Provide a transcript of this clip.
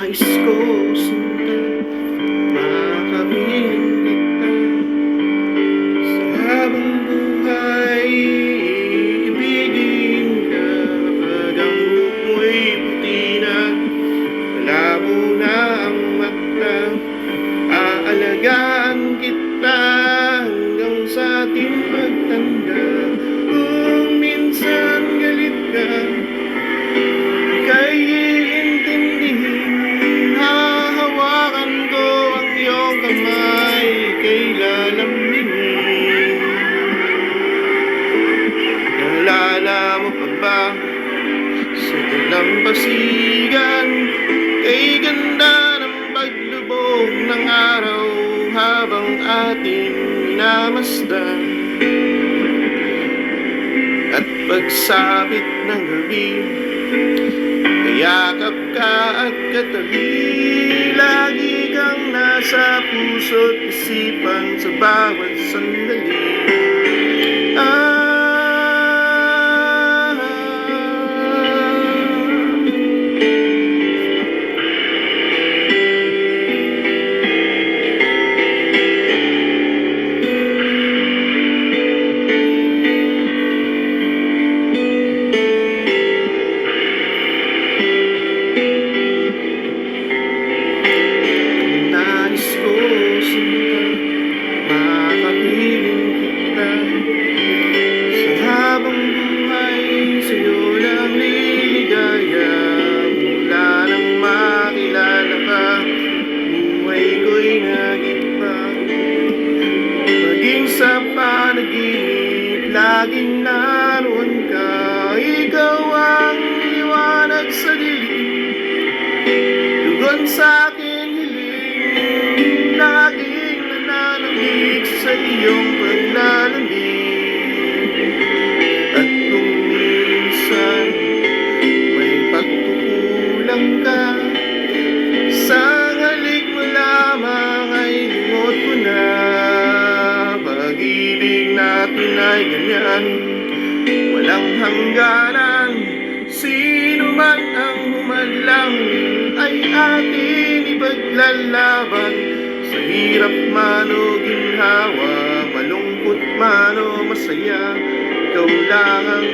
Nais ko sundan, makapiling kita sa habang buhay. Ibigin ka pag ang buhok mo'y puti na, malabo na ang mata. Aalagaan kita hanggang sa ating pagtanda. Kung minsan galit ka, ika'y iintindihin. Hahawakan ko ang iyong kamay, ika'y lalambingin. Naalala mo pa ba sa dalampasigan, kay ganda ng paglubog ng araw habang ating minamasdan, at pagsapit ng gabi, kayakap ka at katabi. Lagi kang nasa puso't isipan sa bawat sandali. Sa panaginip, laging naroon ka. Ikaw ang liwanag sa dilim, tugon sa aking hiling. Laging nananabik sa iyong paglalamig. At kung minsan may pagkukulang ka, sa halik mo lamang ay limot ko na. Pag-ibig natin ay ganyan, walang hangganan. Sino man ang humadlang ay ating ipaglalaban. Sa hirap man o ginhawa, malungkot man o masaya, ikaw lang ang